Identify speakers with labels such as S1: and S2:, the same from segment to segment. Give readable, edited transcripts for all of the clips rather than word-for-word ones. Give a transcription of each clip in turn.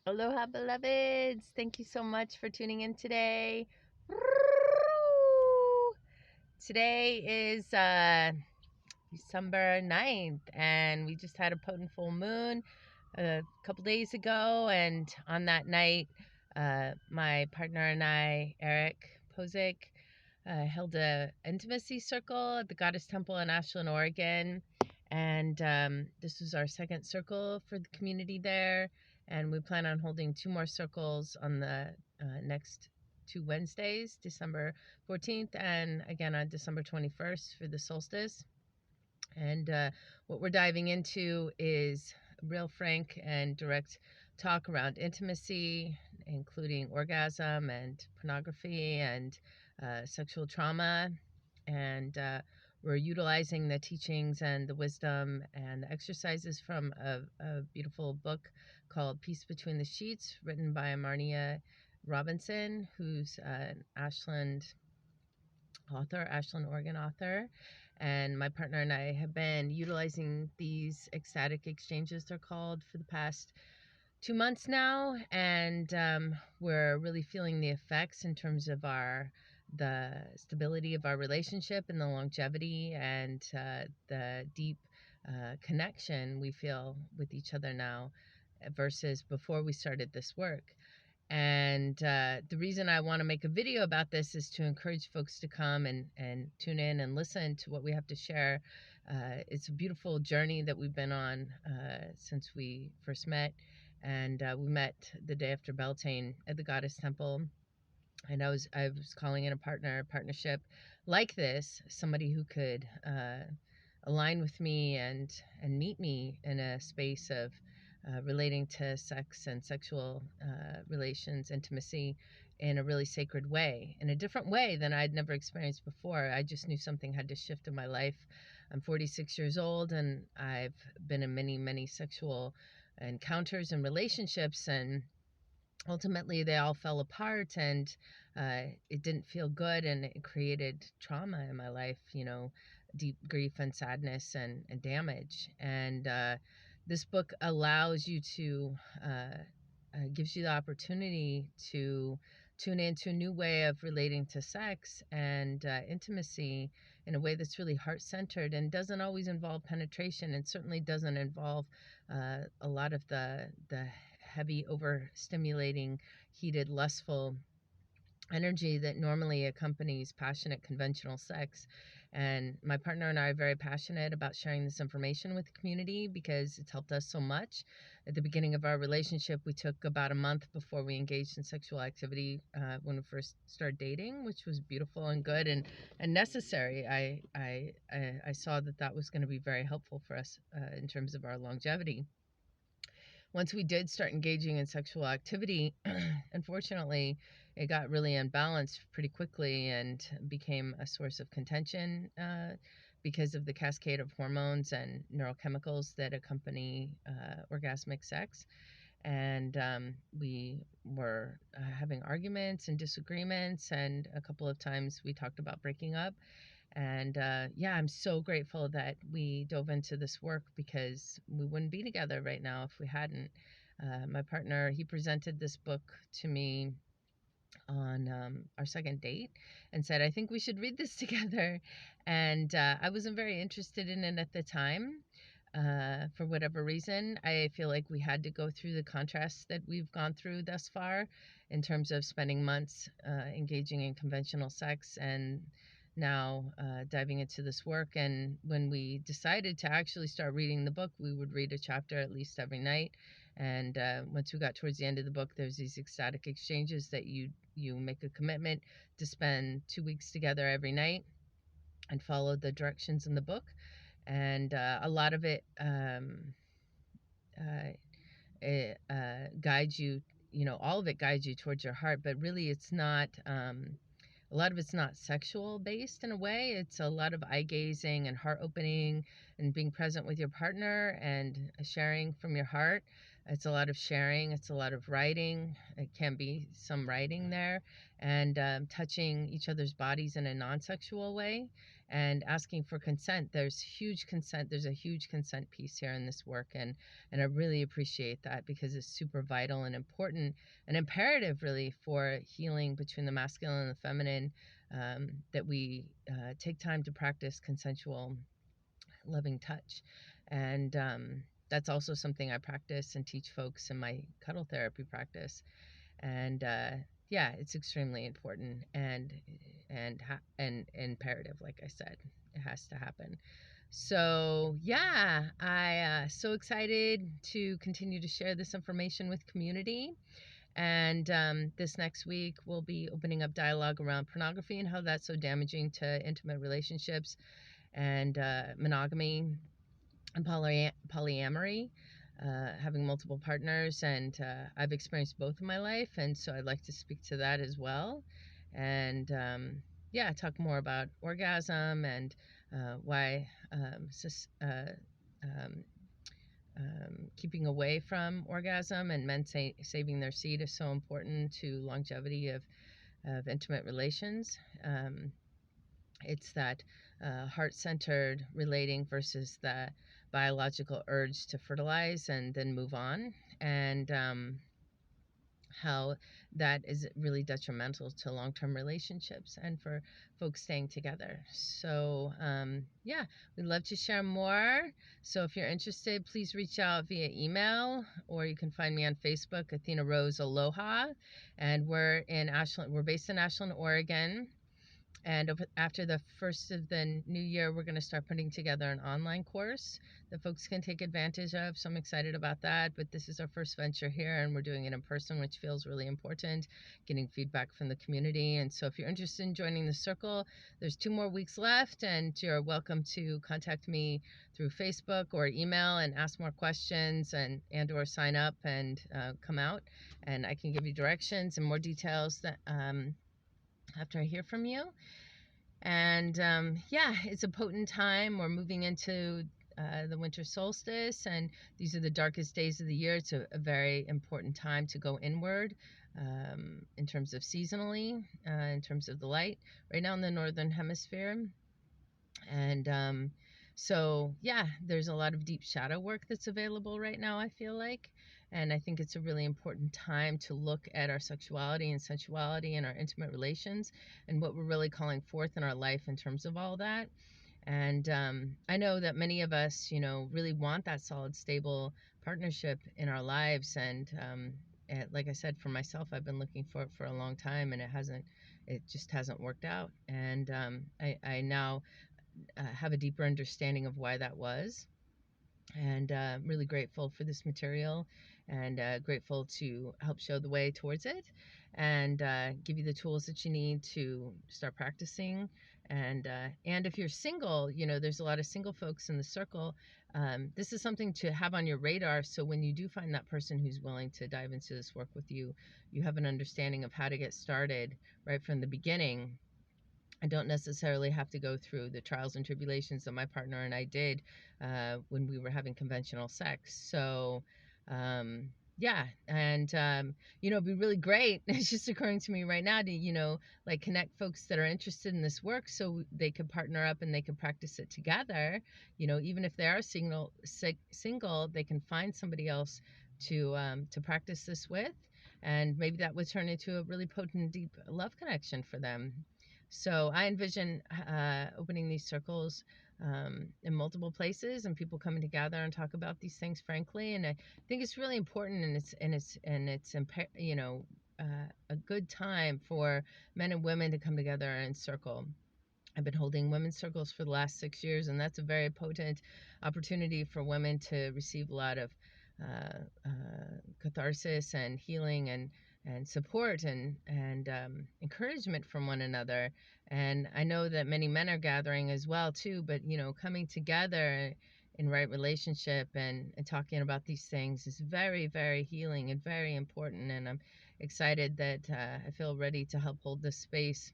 S1: Aloha, beloveds. Thank you so much for tuning in today. Today is December 9th, and we just had a potent full moon a couple days ago. And on that night, my partner and I, Eric Posick, held a intimacy circle at the Goddess Temple in Ashland, Oregon. And this was our second circle for the community there. And we plan on holding 2 more circles on the next 2 Wednesdays, December 14th and again on December 21st for the solstice. And what we're diving into is real frank and direct talk around intimacy, including orgasm and pornography and sexual trauma. And we're utilizing the teachings and the wisdom and the exercises from a beautiful book called Peace Between the Sheets, written by Marnia Robinson, who's an Ashland, Oregon author. And my partner and I have been utilizing these ecstatic exchanges, they're called, for the past 2 months now. And we're really feeling the effects in terms of the stability of our relationship and the longevity and the deep connection we feel with each other now versus before we started this work. And the reason I want to make a video about this is to encourage folks to come and tune in and listen to what we have to share. It's a beautiful journey that we've been on since we first met. And we met the day after Beltane at the Goddess Temple. And I was calling in a partnership like this, somebody who could align with me and meet me in a space of relating to sex and sexual relations, intimacy, in a really sacred way, in a different way than I'd never experienced before. I just knew something had to shift in my life. I'm 46 years old, and I've been in many, many sexual encounters and relationships, and ultimately they all fell apart, and it didn't feel good, and it created trauma in my life, deep grief and sadness and damage. And this book allows you to gives you the opportunity to tune into a new way of relating to sex and intimacy in a way that's really heart-centered and doesn't always involve penetration, and certainly doesn't involve a lot of the heavy, overstimulating, heated, lustful energy that normally accompanies passionate conventional sex. And my partner and I are very passionate about sharing this information with the community because it's helped us so much. At the beginning of our relationship, we took about a month before we engaged in sexual activity when we first started dating, which was beautiful and good and necessary. I saw that was going to be very helpful for us in terms of our longevity. Once we did start engaging in sexual activity, unfortunately, it got really unbalanced pretty quickly and became a source of contention because of the cascade of hormones and neurochemicals that accompany orgasmic sex. And we were having arguments and disagreements, and a couple of times we talked about breaking up. And yeah, I'm so grateful that we dove into this work because we wouldn't be together right now if we hadn't. My partner, he presented this book to me on our second date and said, I think we should read this together. And I wasn't very interested in it at the time. For whatever reason, I feel like we had to go through the contrasts that we've gone through thus far in terms of spending months engaging in conventional sex and now diving into this work. And when we decided to actually start reading the book, we would read a chapter at least every night. And once we got towards the end of the book, there's these ecstatic exchanges that you make a commitment to spend 2 weeks together every night and follow the directions in the book. And a lot of it, guides you, all of it guides you towards your heart, but really it's not, a lot of it's not sexual based in a way. It's a lot of eye gazing and heart opening and being present with your partner and sharing from your heart. It's a lot of sharing. It's a lot of writing. It can be some writing there, and touching each other's bodies in a non-sexual way. and asking for consent. There's huge consent. There's a huge consent piece here in this work, and I really appreciate that because it's super vital and important and imperative, really, for healing between the masculine and the feminine, that we take time to practice consensual, loving touch. And that's also something I practice and teach folks in my cuddle therapy practice. And yeah, it's extremely important and imperative. Like I said, it has to happen. So yeah, I so excited to continue to share this information with community. And this next week, we'll be opening up dialogue around pornography and how that's so damaging to intimate relationships and monogamy and polyamory, having multiple partners. And I've experienced both in my life, and so I'd like to speak to that as well. And yeah, talk more about orgasm and why um, keeping away from orgasm and men saving their seed is so important to longevity of intimate relations. It's that heart-centered relating versus the biological urge to fertilize and then move on, and how that is really detrimental to long-term relationships and for folks staying together. So yeah, we'd love to share more. So if you're interested, please reach out via email, or you can find me on Facebook, Athena Rose Aloha. And we're in Ashland. We're based in Ashland, Oregon. And after the first of the new year, we're going to start putting together an online course that folks can take advantage of. So I'm excited about that. But this is our first venture here, and we're doing it in person, which feels really important, getting feedback from the community. And so if you're interested in joining the circle, there's 2 more weeks left, and you're welcome to contact me through Facebook or email and ask more questions and or sign up and come out. And I can give you directions and more details that after I hear from you. And yeah, it's a potent time. We're moving into the winter solstice, and these are the darkest days of the year. It's a very important time to go inward, in terms of seasonally, in terms of the light, right now in the northern hemisphere. And so yeah, there's a lot of deep shadow work that's available right now, I feel like. And I think it's a really important time to look at our sexuality and sensuality and our intimate relations and what we're really calling forth in our life in terms of all that. And I know that many of us, really want that solid, stable partnership in our lives. And like I said, for myself, I've been looking for it for a long time, and it just hasn't worked out. And I now have a deeper understanding of why that was. And I'm really grateful for this material, and grateful to help show the way towards it, and give you the tools that you need to start practicing. And if you're single, there's a lot of single folks in the circle. This is something to have on your radar, so when you do find that person who's willing to dive into this work with you, you have an understanding of how to get started right from the beginning. I don't necessarily have to go through the trials and tribulations that my partner and I did when we were having conventional sex. So, yeah, and it'd be really great. It's just occurring to me right now to like connect folks that are interested in this work, so they could partner up and they could practice it together. Even if they are single, they can find somebody else to practice this with, and maybe that would turn into a really potent, deep love connection for them. So I envision opening these circles in multiple places, and people coming together and talk about these things frankly. And I think it's really important, a good time for men and women to come together and circle. I've been holding women's circles for the last 6 years, and that's a very potent opportunity for women to receive a lot of catharsis and healing and support and encouragement from one another. And I know that many men are gathering as well too, but coming together in right relationship and talking about these things is very, very healing and very important. And I'm excited that I feel ready to help hold this space,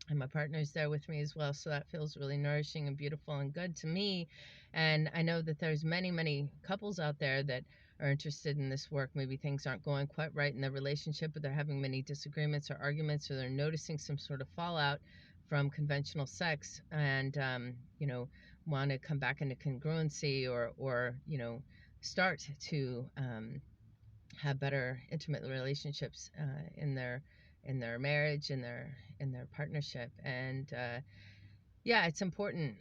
S1: and my partner's there with me as well, so that feels really nourishing and beautiful and good to me. And I know that there's many, many couples out there that are interested in this work. Maybe things aren't going quite right in their relationship, but they're having many disagreements or arguments, or they're noticing some sort of fallout from conventional sex, and want to come back into congruency, or start to have better intimate relationships in their marriage, in their partnership. And yeah, it's important.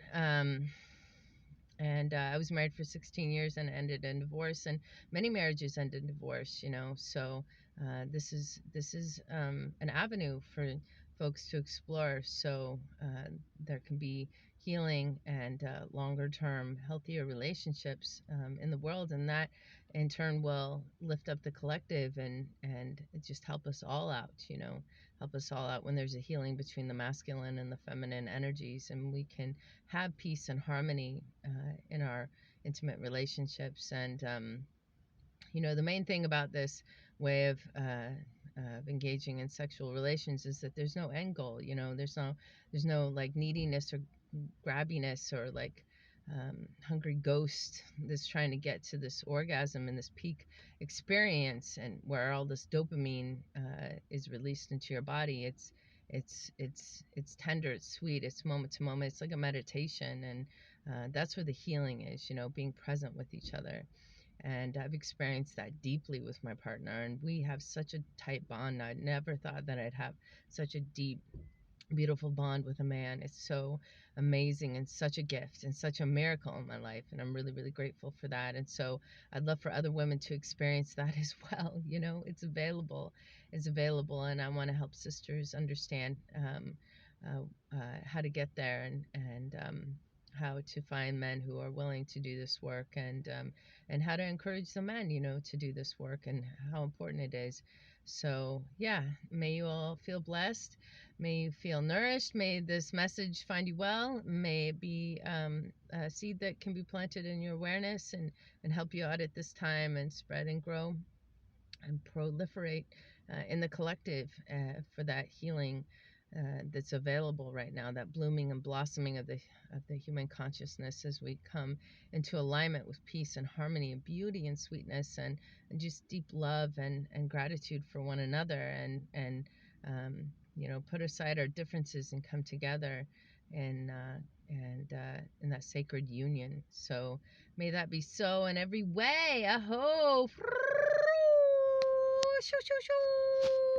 S1: And I was married for 16 years and ended in divorce, and many marriages end in divorce. So this is an avenue for folks to explore, so there can be healing and longer term healthier relationships in the world, and that in turn will lift up the collective, and just help us all out. Help us all out when there's a healing between the masculine and the feminine energies, and we can have peace and harmony in our intimate relationships. And the main thing about this way of engaging in sexual relations is that there's no end goal. There's no like neediness or grabbiness, or like hungry ghost that's trying to get to this orgasm and this peak experience, and where all this dopamine is released into your body. It's tender, it's sweet, it's moment to moment, it's like a meditation. And that's where the healing is, being present with each other. And I've experienced that deeply with my partner, and we have such a tight bond. I never thought that I'd have such a deep, beautiful bond with a man. It's so amazing and such a gift and such a miracle in my life, and I'm really, really grateful for that. And so I'd love for other women to experience that as well. It's available, and I want to help sisters understand how to get there, and how to find men who are willing to do this work, and how to encourage the men, to do this work, and how important it is. So yeah, may you all feel blessed. May you feel nourished. May this message find you well. May it be a seed that can be planted in your awareness, and help you out at this time, and spread and grow and proliferate in the collective for that healing that's available right now, that blooming and blossoming of the human consciousness, as we come into alignment with peace and harmony and beauty and sweetness, and just deep love and gratitude for one another, and put aside our differences and come together in in that sacred union. So may that be so in every way. Aho! Shoo, shoo, shoo.